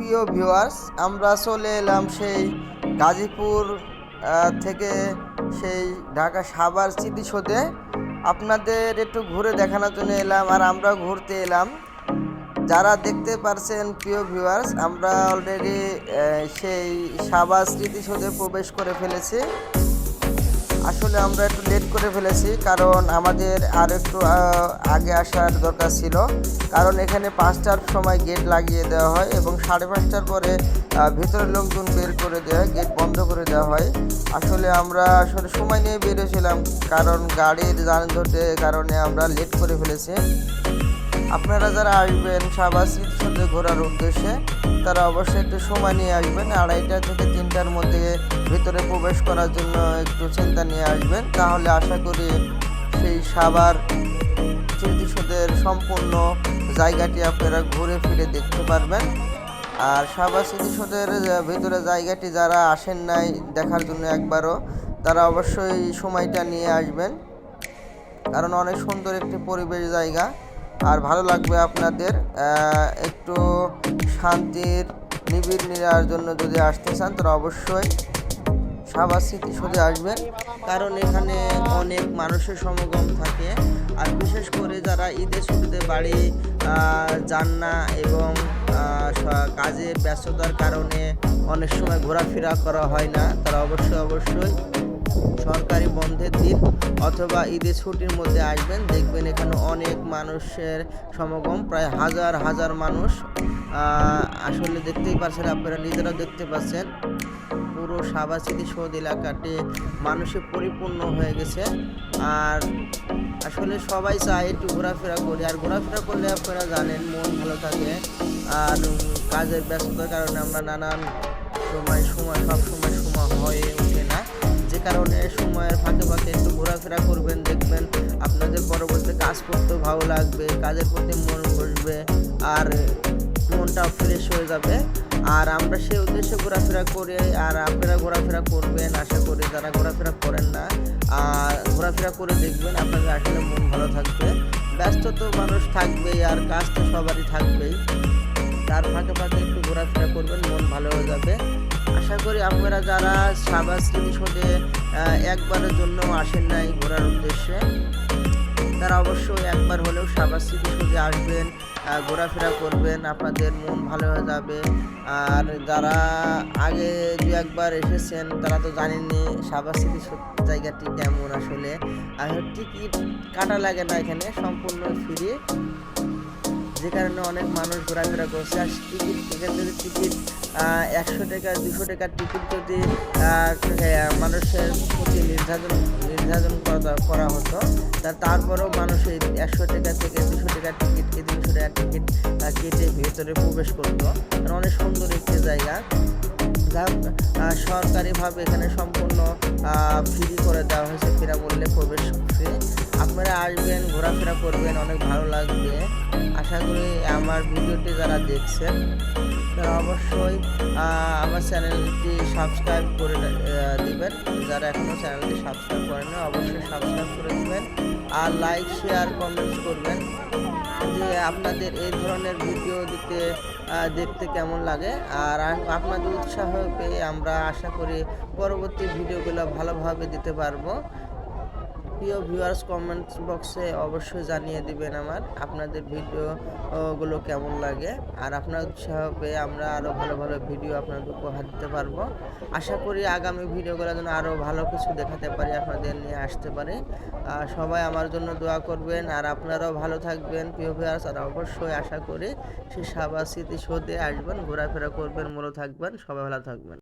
প্রিয় ভিউয়ার্স, আমরা চলে এলাম সেই গাজীপুর থেকে সেই ঢাকা সাভার স্মৃতিসৌধে। আপনাদের একটু ঘুরে দেখানোর জন্য এলাম, আর আমরা ঘুরতে এলাম। যারা দেখতে পারছেন প্রিয় ভিউয়ার্স, আমরা অলরেডি সেই সাভার স্মৃতিসৌধে প্রবেশ করে ফেলেছি। আসলে আমরা একটু লেট করে ফেলেছি, কারণ আমাদের আর একটু আগে আসার দরকার ছিল। কারণ এখানে 5টার সময় গেট লাগিয়ে দেওয়া হয় এবং 5:30টার পরে ভিতরে লোকজন বের করে দেওয়া হয়, গেট বন্ধ করে দেওয়া হয়। আসলে আমরা সময় নিয়ে বেরিয়েছিলাম, কারণ গাড়ির যানজটের কারণে আমরা লেট করে ফেলেছি। আপনারা যারা আসবেন সাভার স্মৃতিসৌধে ঘোরার উদ্দেশ্যে, তারা অবশ্যই একটু সময় নিয়ে আসবেন। 2:30 থেকে 3টার মধ্যে ভিতরে প্রবেশ করার জন্য একটু চিন্তা নিয়ে আসবেন, তাহলে আশা করি সেই সাভার স্মৃতিসৌধের সম্পূর্ণ জায়গাটি আপনারা ঘুরে ফিরে দেখতে পারবেন। আর সাভার স্মৃতিসৌধের ভিতরে জায়গাটি যারা আসেন নাই দেখার জন্য একবারও, তারা অবশ্যই সময়টা নিয়ে আসবেন, কারণ অনেক সুন্দর একটি পরিবেশ জায়গা। আর ভালো লাগবে আপনাদের। একটু শান্তির নিবিড় নেওয়ার জন্য যদি আসতে চান, তারা অবশ্যই সাভার স্মৃতিসৌধে আসবেন, কারণ এখানে অনেক মানুষের সমাগম থাকে। আর বিশেষ করে যারা ঈদের ছুটিতে বাড়ি যান না এবং কাজে ব্যস্ততার কারণে অনেক সময় ঘোরাফেরা করা হয় না, তারা অবশ্যই সরকারি বন্ধের দিন অথবা ঈদের ছুটির মধ্যে আসবেন। দেখবেন এখানে অনেক মানুষের সমাগম, প্রায় হাজার হাজার মানুষ। আসলে দেখতেই পাচ্ছেন, আপনারা নিজেরাও দেখতে পাচ্ছেন পুরো সাভার স্মৃতিসৌধ এলাকাটি মানুষে পরিপূর্ণ হয়ে গেছে। আর আসলে সবাই চায় একটু ঘোরাফেরা করি, আর ঘোরাফেরা করলে আপনারা জানেন মন ভালো থাকে। আর কাজের ব্যস্ততার কারণে আমরা নানান সব সময় হয়ে ওঠে না, যে কারণে সময়ের ফাঁকে ফাঁকে একটু ঘোরাফেরা করবেন। দেখবেন আপনাদের পরবর্তীতে কাজ করতেও ভালো লাগবে, কাজের প্রতি মন বসবে, আর মনটা ফ্রেশ হয়ে যাবে। আর আমরা সেই উদ্দেশ্যে ঘোরাফেরা করে, আর আপনারা ঘোরাফেরা করবেন আশা করি। যারা ঘোরাফেরা করেন না, আর ঘোরাফেরা করে দেখবেন আপনাদের আসলে মন ভালো থাকবে। ব্যস্ত তো মানুষ থাকবেই, আর কাজ তো সবারই থাকবেই, তার ফাঁকে ফাঁকে একটু ঘোরাফেরা করবেন, মন ভালো হয়ে যাবে। আশা করি আপনারা যারা সাভার স্মৃতিসৌধে একবারের জন্য আসেন নাই ঘোরার উদ্দেশ্যে, তারা অবশ্যই একবার হলেও সাভার স্মৃতিসৌধে আসবেন, ঘোরাফেরা করবেন, আপনাদের মন ভালো হয়ে যাবে। আর যারা আগে দু একবার এসেছেন, তারা তো জানেননি সাভার স্মৃতিসৌধ জায়গাটি কেমন। আসলে টিকিট কাটা লাগে না, এখানে সম্পূর্ণ ফ্রি, যে কারণে অনেক মানুষ ঘোরাফেরা করছে। আর এখান থেকে টিকিট 100 টাকা 200 টাকার টিকিট যদি মানুষের প্রতি নির্ধারণ করা হতো, তারপরেও মানুষ এই 100 টাকা থেকে 200 টাকার টিকিট কি 300 টাকার টিকিট কেটে ভেতরে প্রবেশ করতো। অনেক সুন্দর একটি জায়গা, যা সরকারিভাবে এখানে সম্পূর্ণ ফ্রি করে দেওয়া হয়েছে, বিনামূল্যে প্রবেশ ফ্রি। আপনারা আসবেন, ঘোরাফেরা করবেন, অনেক ভালো লাগবে। আশা করি আমার ভিডিওটি যারা দেখছেন, তারা অবশ্যই আমার চ্যানেলটি সাবস্ক্রাইব করে দিবেন। যারা এখনও চ্যানেলটি সাবস্ক্রাইব করেন না, অবশ্যই সাবস্ক্রাইব করে দেবেন, আর লাইক শেয়ার কমেন্টস করবেন যে আপনাদের এই ধরনের ভিডিও দেখতে কেমন লাগে। আর আপনাদের উৎসাহ পেয়ে আমরা আশা করি পরবর্তী ভিডিওগুলো ভালোভাবে দিতে পারবো। প্রিয় ভিউয়ার্স, কমেন্ট বক্সে অবশ্যই জানিয়ে দিবেন আপনাদের ভিডিওগুলো কেমন লাগে। আর আপনার উৎসাহ পেয়ে আমরা আরও ভালো ভালো ভিডিও আপনাদের উপহার দিতে পারবো। আশা করি আগামী ভিডিওগুলো যেন আরও ভালো কিছু দেখাতে পারি, আপনাদের নিয়ে আসতে পারি। সবাই আমার জন্য দোয়া করবেন, আর আপনারাও ভালো থাকবেন প্রিয় ভিউয়ার্স। আর অবশ্যই আশা করি সেই সাভার স্মৃতিসৌধে আসবেন, ঘোরাফেরা করবেন, ভালো থাকবেন, সবাই ভালো থাকবেন।